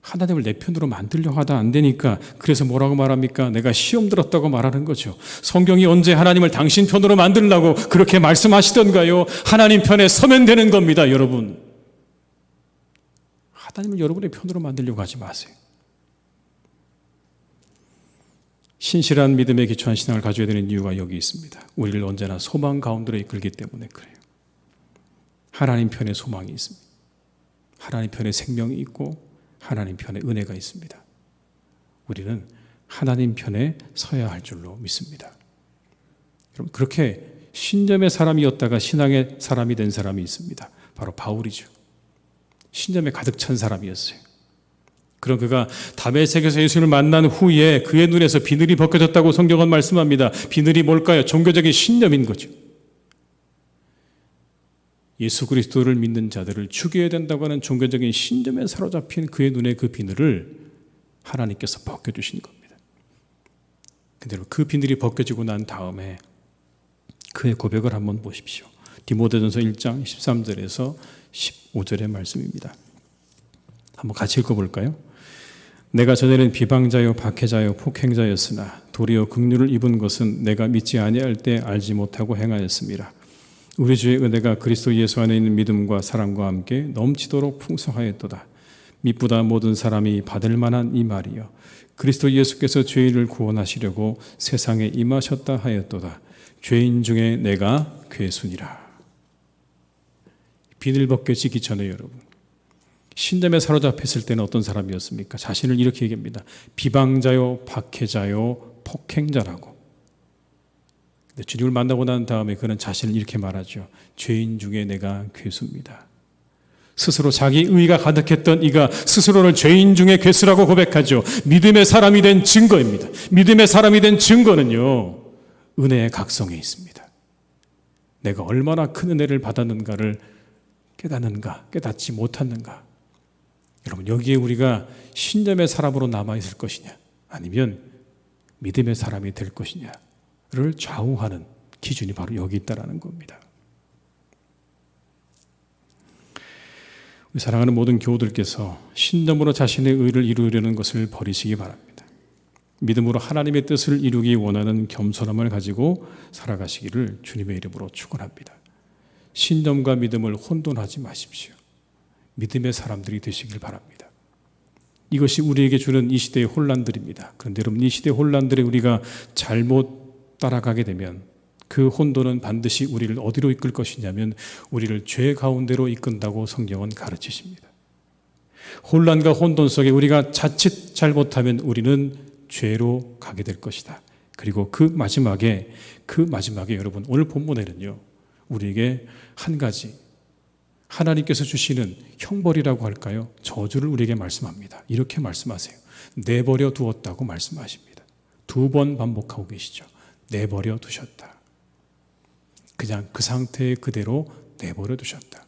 [SPEAKER 1] 하나님을 내 편으로 만들려고 하다 안 되니까 그래서 뭐라고 말합니까? 내가 시험 들었다고 말하는 거죠. 성경이 언제 하나님을 당신 편으로 만들려고 그렇게 말씀하시던가요? 하나님 편에 서면 되는 겁니다, 여러분. 하나님을 여러분의 편으로 만들려고 하지 마세요. 신실한 믿음에 기초한 신앙을 가져야 되는 이유가 여기 있습니다. 우리를 언제나 소망 가운데로 이끌기 때문에 그래요. 하나님 편에 소망이 있습니다. 하나님 편에 생명이 있고 하나님 편에 은혜가 있습니다. 우리는 하나님 편에 서야 할 줄로 믿습니다. 여러분, 그렇게 신념의 사람이었다가 신앙의 사람이 된 사람이 있습니다. 바로 바울이죠. 신념에 가득 찬 사람이었어요. 그런 그가 다메섹에서 예수님을 만난 후에 그의 눈에서 비늘이 벗겨졌다고 성경은 말씀합니다. 비늘이 뭘까요? 종교적인 신념인 거죠. 예수 그리스도를 믿는 자들을 죽여야 된다고 하는 종교적인 신념에 사로잡힌 그의 눈에 그 비늘을 하나님께서 벗겨주신 겁니다. 근데 그 비늘이 벗겨지고 난 다음에 그의 고백을 한번 보십시오. 디모데전서 1장 13절에서 15절의 말씀입니다. 한번 같이 읽어볼까요? 내가 전에는 비방자요 박해자요 폭행자였으나 도리어 긍휼을 입은 것은 내가 믿지 아니할 때 알지 못하고 행하였습니다. 우리 주의 은혜가 그리스도 예수 안에 있는 믿음과 사랑과 함께 넘치도록 풍성하였도다. 믿보다 모든 사람이 받을 만한 이 말이여. 그리스도 예수께서 죄인을 구원하시려고 세상에 임하셨다 하였도다. 죄인 중에 내가 괴순이라. 비늘 벗겨지기 전에 여러분, 신념에 사로잡혔을 때는 어떤 사람이었습니까? 자신을 이렇게 얘기합니다. 비방자요 박해자요 폭행자라고. 주님을 만나고 난 다음에 그는 자신을 이렇게 말하죠. 죄인 중에 내가 괴수입니다. 스스로 자기 의가 가득했던 이가 스스로를 죄인 중에 괴수라고 고백하죠. 믿음의 사람이 된 증거입니다. 믿음의 사람이 된 증거는요, 은혜의 각성에 있습니다. 내가 얼마나 큰 은혜를 받았는가를 깨닫는가, 깨닫지 못했는가. 여러분, 여기에 우리가 신념의 사람으로 남아있을 것이냐, 아니면 믿음의 사람이 될 것이냐 를 좌우하는 기준이 바로 여기 있다라는 겁니다. 우리 사랑하는 모든 교우들께서 신념으로 자신의 의를 이루려는 것을 버리시기 바랍니다. 믿음으로 하나님의 뜻을 이루기 원하는 겸손함을 가지고 살아가시기를 주님의 이름으로 축원합니다. 신념과 믿음을 혼돈하지 마십시오. 믿음의 사람들이 되시길 바랍니다. 이것이 우리에게 주는 이 시대의 혼란들입니다. 그런데 여러분, 이 시대의 혼란들에 우리가 잘못 따라가게 되면 그 혼돈은 반드시 우리를 어디로 이끌 것이냐면 우리를 죄 가운데로 이끈다고 성경은 가르치십니다. 혼란과 혼돈 속에 우리가 자칫 잘못하면 우리는 죄로 가게 될 것이다. 그리고 그 마지막에 여러분, 오늘 본문에는요, 우리에게 한 가지 하나님께서 주시는 형벌이라고 할까요? 저주를 우리에게 말씀합니다. 이렇게 말씀하세요. 내버려 두었다고 말씀하십니다. 2번 반복하고 계시죠. 내버려 두셨다. 그냥 그 상태 그대로 내버려 두셨다.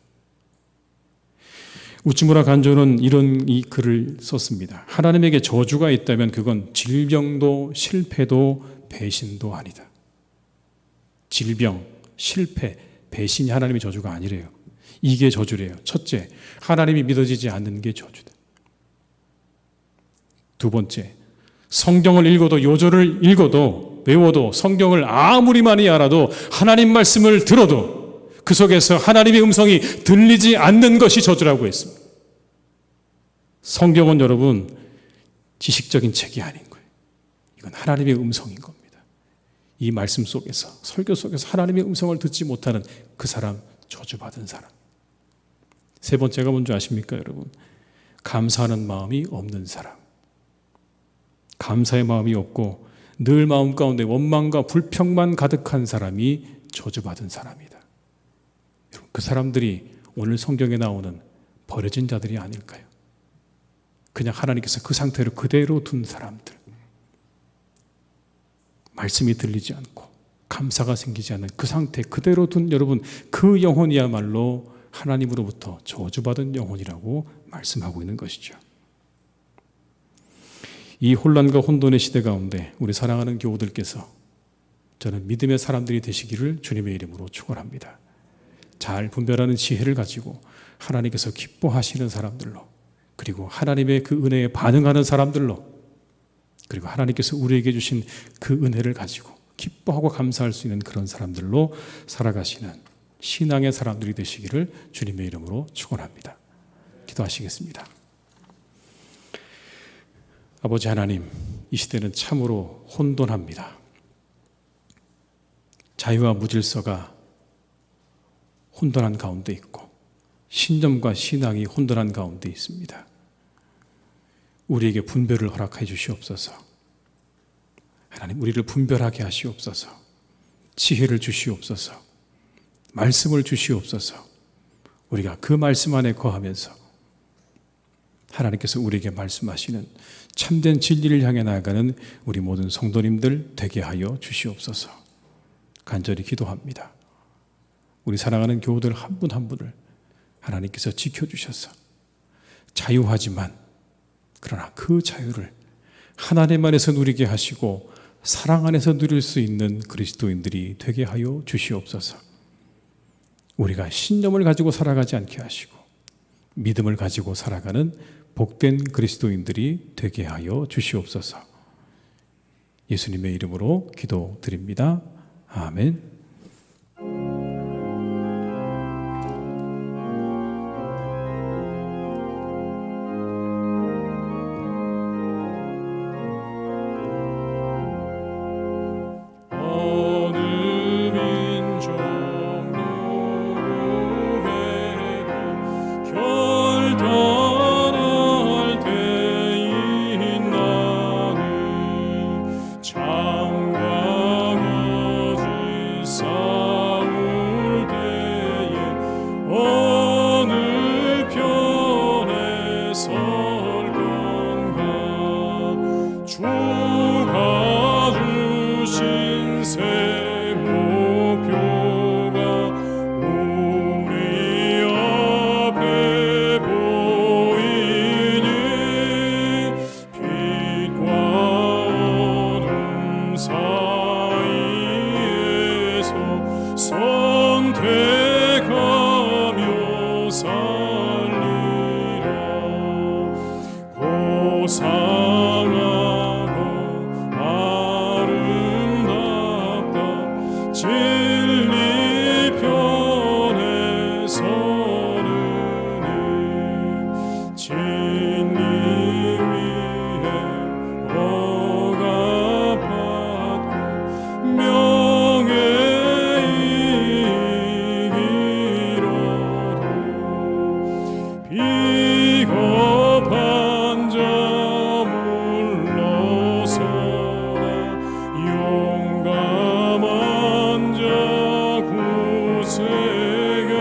[SPEAKER 1] 우츠무라 간조는 이런 이 글을 썼습니다. 하나님에게 저주가 있다면 그건 질병도 실패도 배신도 아니다. 질병, 실패, 배신이 하나님의 저주가 아니래요. 이게 저주래요. 첫째, 하나님이 믿어지지 않는 게 저주다. 두 번째, 성경을 읽어도 요절을 읽어도 외워도 성경을 아무리 많이 알아도 하나님 말씀을 들어도 그 속에서 하나님의 음성이 들리지 않는 것이 저주라고 했습니다. 성경은 여러분 지식적인 책이 아닌 거예요. 이건 하나님의 음성인 겁니다. 이 말씀 속에서, 설교 속에서 하나님의 음성을 듣지 못하는 그 사람, 저주받은 사람. 세 번째가 뭔지 아십니까, 여러분? 감사하는 마음이 없는 사람. 감사의 마음이 없고 늘 마음 가운데 원망과 불평만 가득한 사람이 저주받은 사람이다. 여러분, 그 사람들이 오늘 성경에 나오는 버려진 자들이 아닐까요? 그냥 하나님께서 그 상태로 그대로 둔 사람들. 말씀이 들리지 않고 감사가 생기지 않는 그 상태 그대로 둔 여러분, 그 영혼이야말로 하나님으로부터 저주받은 영혼이라고 말씀하고 있는 것이죠. 이 혼란과 혼돈의 시대 가운데 우리 사랑하는 교우들께서 저는 믿음의 사람들이 되시기를 주님의 이름으로 축원합니다. 잘 분별하는 지혜를 가지고 하나님께서 기뻐하시는 사람들로, 그리고 하나님의 그 은혜에 반응하는 사람들로, 그리고 하나님께서 우리에게 주신 그 은혜를 가지고 기뻐하고 감사할 수 있는 그런 사람들로 살아가시는 신앙의 사람들이 되시기를 주님의 이름으로 축원합니다. 기도하시겠습니다. 아버지 하나님, 이 시대는 참으로 혼돈합니다. 자유와 무질서가 혼돈한 가운데 있고 신념과 신앙이 혼돈한 가운데 있습니다. 우리에게 분별을 허락해 주시옵소서. 하나님, 우리를 분별하게 하시옵소서. 지혜를 주시옵소서. 말씀을 주시옵소서. 우리가 그 말씀 안에 거하면서 하나님께서 우리에게 말씀하시는 참된 진리를 향해 나아가는 우리 모든 성도님들 되게 하여 주시옵소서. 간절히 기도합니다. 우리 사랑하는 교우들 한 분 한 분을 하나님께서 지켜주셔서 자유하지만 그러나 그 자유를 하나님 안에서 누리게 하시고 사랑 안에서 누릴 수 있는 그리스도인들이 되게 하여 주시옵소서. 우리가 신념을 가지고 살아가지 않게 하시고 믿음을 가지고 살아가는 복된 그리스도인들이 되게 하여 주시옵소서. 예수님의 이름으로 기도드립니다. 아멘.
[SPEAKER 2] 장광 어진 용감한 자 구세게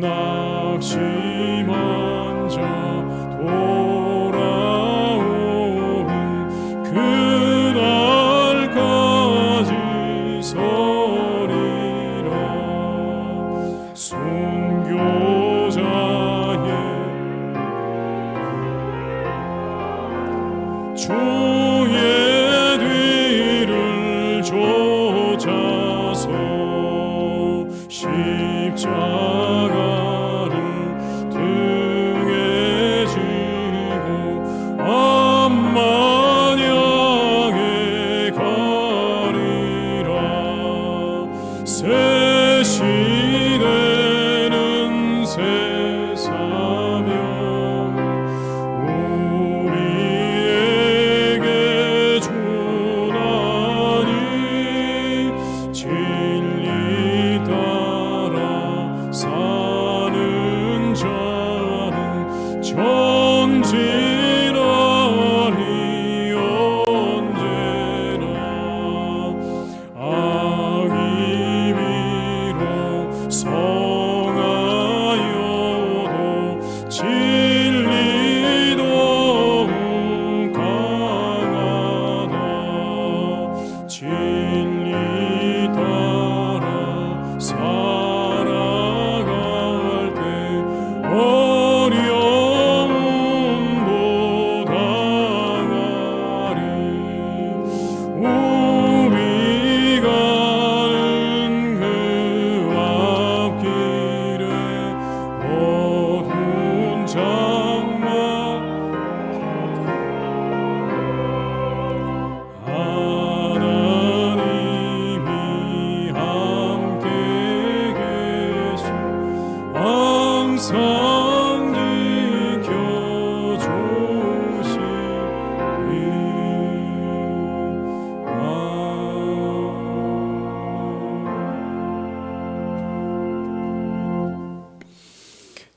[SPEAKER 2] 낙심한 자 돌아오는 그날까지 서리라. 순교자의 주의 뒤를 쫓아서 십자가를 등에 지고 암만 향해 가리라. 새 시대는 새 사명 우리에게 주나니 진리 따라 사는 자는 전진하리 언제나. 악이 비록 성하여도 진리 더욱 강하다. 진리 따라 살아갈 때 어려움도 당하리. 우리 가는 그 앞길에 어두운 장막 하나님이 함께 계시 항상 지켜주시리.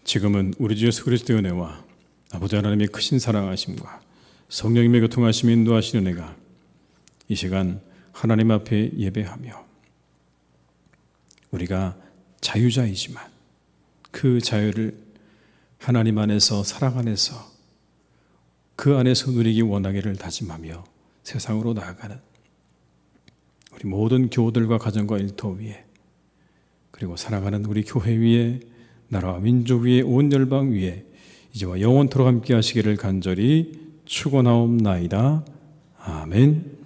[SPEAKER 1] 지금은 우리 주 예수 그리스도의 은혜와 아버지 하나님의 크신 사랑하심과 성령님의 교통하심이 인도하시는 은혜가 이 시간 하나님 앞에 예배하며 우리가 자유자이지만 그 자유를 하나님 안에서 사랑 안에서 그 안에서 누리기 원하기를 다짐하며 세상으로 나아가는 우리 모든 교우들과 가정과 일터 위에 그리고 사랑하는 우리 교회 위에 나라와 민족 위에 온 열방 위에 이제와 영원토록 함께 하시기를 간절히 축원하옵나이다. 아멘.